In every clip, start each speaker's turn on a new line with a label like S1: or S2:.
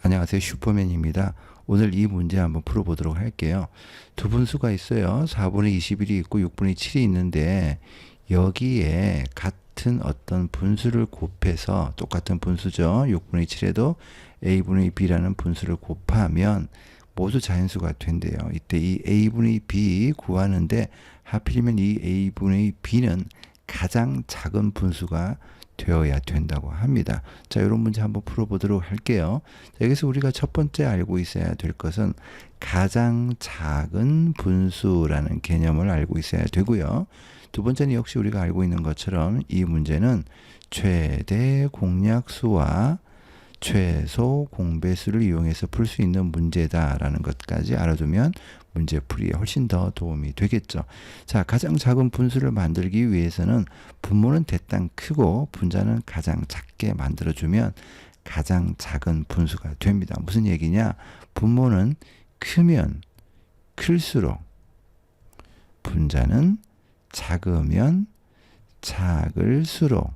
S1: 안녕하세요. 슈퍼맨입니다. 오늘 이 문제 한번 풀어보도록 할게요. 두 분수가 있어요. 4분의 21이 있고 6분의 7이 있는데 여기에 같은 어떤 분수를 곱해서 똑같은 분수죠. 6분의 7에도 a분의 b라는 분수를 곱하면 모두 자연수가 된대요. 이때 이 a분의 b 구하는데 하필이면 이 a분의 b는 가장 작은 분수가 되어야 된다고 합니다. 자, 이런 문제 한번 풀어보도록 할게요. 자, 여기서 우리가 첫 번째 알고 있어야 될 것은 가장 작은 분수라는 개념을 알고 있어야 되고요. 두 번째는 역시 우리가 알고 있는 것처럼 이 문제는 최대 공약수와 최소 공배수를 이용해서 풀 수 있는 문제다라는 것까지 알아두면 문제 풀이에 훨씬 더 도움이 되겠죠. 자, 가장 작은 분수를 만들기 위해서는 분모는 대당 크고 분자는 가장 작게 만들어주면 가장 작은 분수가 됩니다. 무슨 얘기냐? 분모는 크면 클수록 분자는 작으면 작을수록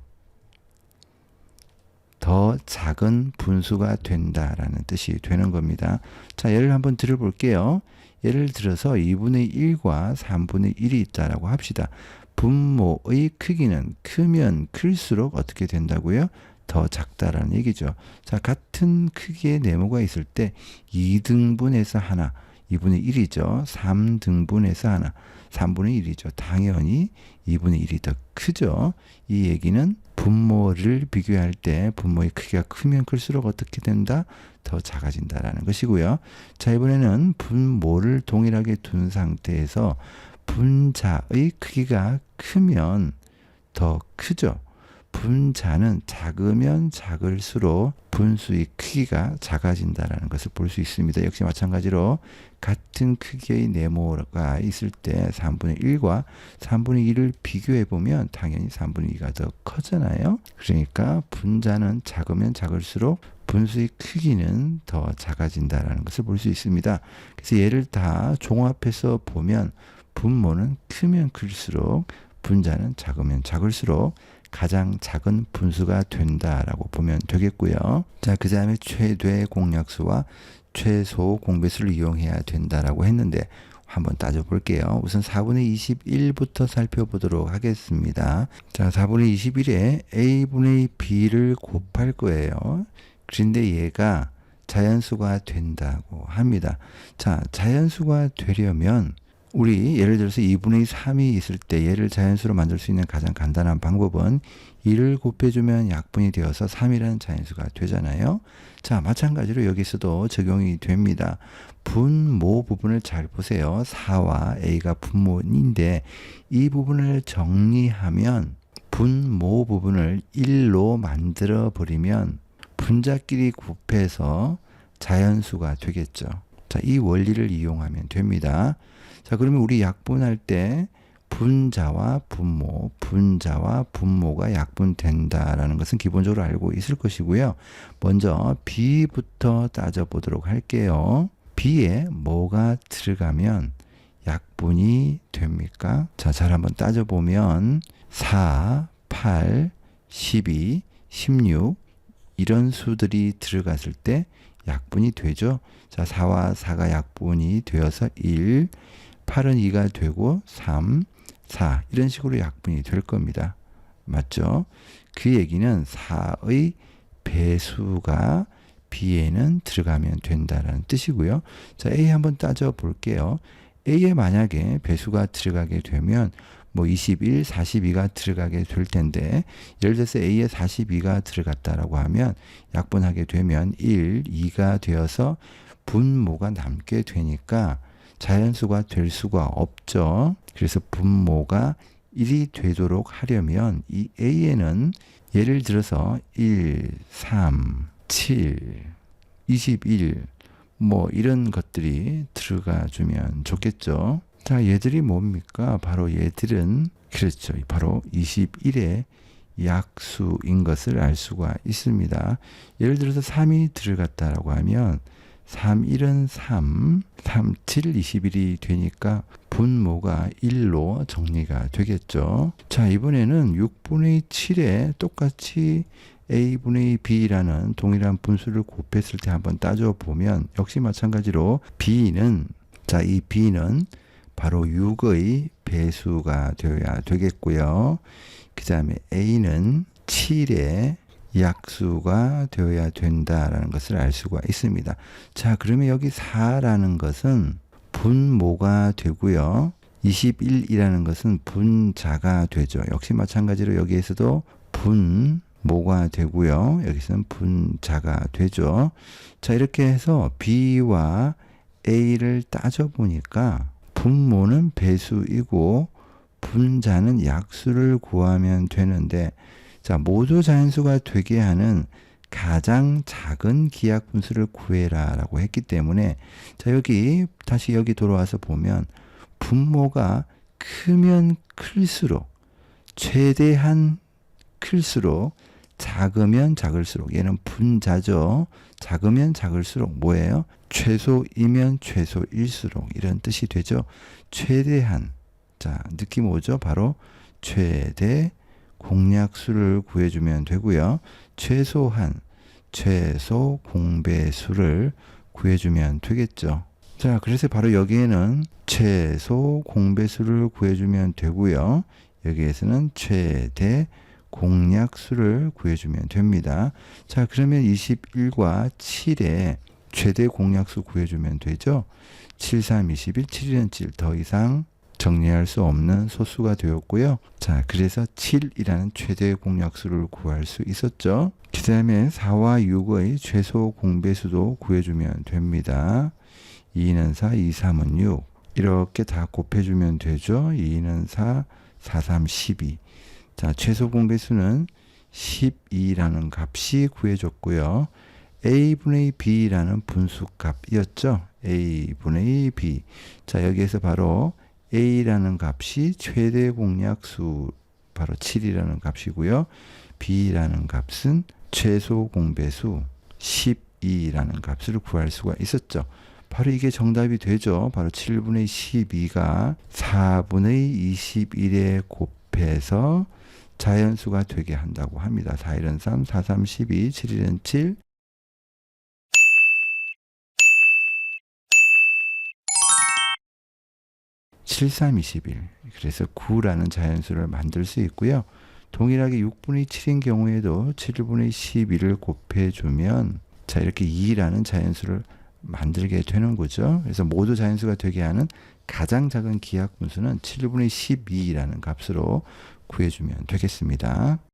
S1: 더 작은 분수가 된다라는 뜻이 되는 겁니다. 자, 예를 한번 들어볼게요. 예를 들어서 2분의 1과 3분의 1이 있다라고 합시다. 분모의 크기는 크면 클수록 어떻게 된다고요? 더 작다라는 얘기죠. 자, 같은 크기의 네모가 있을 때 2등분해서 하나, 2분의 1이죠. 3등분해서 하나, 3분의 1이죠. 당연히 2분의 1이 더 크죠. 이 얘기는 분모를 비교할 때 분모의 크기가 크면 클수록 어떻게 된다? 더 작아진다라는 것이고요. 자, 이번에는 분모를 동일하게 둔 상태에서 분자의 크기가 크면 더 크죠. 분자는 작으면 작을수록 분수의 크기가 작아진다는 것을 볼 수 있습니다. 역시 마찬가지로 같은 크기의 네모가 있을 때 3분의 1과 3분의 1을 비교해 보면 당연히 3분의 2가 더 커잖아요. 그러니까 분자는 작으면 작을수록 분수의 크기는 더 작아진다는 것을 볼 수 있습니다. 그래서 얘를 다 종합해서 보면 분모는 크면 클수록 분자는 작으면 작을수록 가장 작은 분수가 된다라고 보면 되겠고요. 자, 그 다음에 최대 공약수와 최소 공배수를 이용해야 된다라고 했는데 한번 따져볼게요. 우선 4분의 21부터 살펴보도록 하겠습니다. 자, 4분의 21에 a분의 b를 곱할 거예요. 그런데 얘가 자연수가 된다고 합니다. 자, 자연수가 되려면 우리 예를 들어서 2분의 3이 있을 때 얘를 자연수로 만들 수 있는 가장 간단한 방법은 2를 곱해주면 약분이 되어서 3이라는 자연수가 되잖아요. 자, 마찬가지로 여기서도 적용이 됩니다. 분모 부분을 잘 보세요. 4와 a가 분모인데 이 부분을 정리하면 분모 부분을 1로 만들어 버리면 분자끼리 곱해서 자연수가 되겠죠. 자, 이 원리를 이용하면 됩니다. 자, 그러면 우리 약분할 때 분자와 분모가 약분된다라는 것은 기본적으로 알고 있을 것이고요. 먼저 B부터 따져보도록 할게요. B에 뭐가 들어가면 약분이 됩니까? 자, 잘 한번 따져보면 4, 8, 12, 16 이런 수들이 들어갔을 때 약분이 되죠. 자, 4와 4가 약분이 되어서 1, 8은 2가 되고 3, 4 이런 식으로 약분이 될 겁니다. 맞죠? 그 얘기는 4의 배수가 B에는 들어가면 된다는 뜻이고요. 자, A 한번 따져 볼게요. A에 만약에 배수가 들어가게 되면 뭐 21, 42가 들어가게 될 텐데 예를 들어서 A에 42가 들어갔다라고 하면 약분하게 되면 1, 2가 되어서 분모가 남게 되니까 자연수가 될 수가 없죠. 그래서 분모가 1이 되도록 하려면 이 A에는 예를 들어서 1, 3, 7, 21 뭐 이런 것들이 들어가 주면 좋겠죠. 자, 얘들이 뭡니까? 바로 얘들은 그렇죠. 바로 21의 약수인 것을 알 수가 있습니다. 예를 들어서 3이 들어갔다라고 하면 3, 1은 3, 3, 7, 21이 되니까 분모가 1로 정리가 되겠죠. 자, 이번에는 6분의 7에 똑같이 a분의 b라는 동일한 분수를 곱했을 때 한번 따져보면 역시 마찬가지로 b는 자, 이 b는 바로 6의 배수가 되어야 되겠고요. 그 다음에 a는 7의 약수가 되어야 된다라는 것을 알 수가 있습니다. 자, 그러면 여기 4라는 것은 분모가 되고요. 21이라는 것은 분자가 되죠. 역시 마찬가지로 여기에서도 분모가 되고요. 여기서는 분자가 되죠. 자, 이렇게 해서 b와 a를 따져보니까 분모는 배수이고 분자는 약수를 구하면 되는데, 자, 모두 자연수가 되게 하는 가장 작은 기하 분수를 구해라 라고 했기 때문에, 자, 여기 다시 여기 돌아와서 보면 분모가 크면 클수록, 최대한 클수록, 작으면 작을수록, 얘는 분자죠. 작으면 작을수록 뭐예요? 최소이면 최소일수록, 이런 뜻이 되죠. 최대한, 자, 느낌 오죠? 바로 최대 공약수를 구해주면 되고요. 최소한, 최소 공배수를 구해주면 되겠죠. 자, 그래서 바로 여기에는 최소 공배수를 구해주면 되고요. 여기에서는 최대 공약수를 구해주면 됩니다. 자, 그러면 21과 7의 최대 공약수 구해주면 되죠. 7, 3, 21, 7이는 7, 더 이상 정리할 수 없는 소수가 되었고요. 자, 그래서 7이라는 최대 공약수를 구할 수 있었죠. 그 다음에 4와 6의 최소 공배수도 구해주면 됩니다. 2는 4, 2, 3은 6. 이렇게 다 곱해주면 되죠. 2는 4, 4, 3, 12. 자, 최소 공배수는 12라는 값이 구해졌고요. a분의 b라는 분수값이었죠. a분의 b. 자, 여기에서 바로 a라는 값이 최대 공약수 바로 7이라는 값이고요. b라는 값은 최소 공배수 12라는 값을 구할 수가 있었죠. 바로 이게 정답이 되죠. 바로 7분의 12가 4분의 21에 곱해서 자연수가 되게 한다고 합니다. 4, 1은 3, 4, 3, 12, 7, 1은 7. 칠, 3, 21. 그래서 9라는 자연수를 만들 수 있고요. 동일하게 6분의 7인 경우에도 7분의 12를 곱해주면 자, 이렇게 2라는 자연수를 만들게 되는 거죠. 그래서 모두 자연수가 되게 하는 가장 작은 기하 분수는 7분의 12라는 값으로 구해주면 되겠습니다.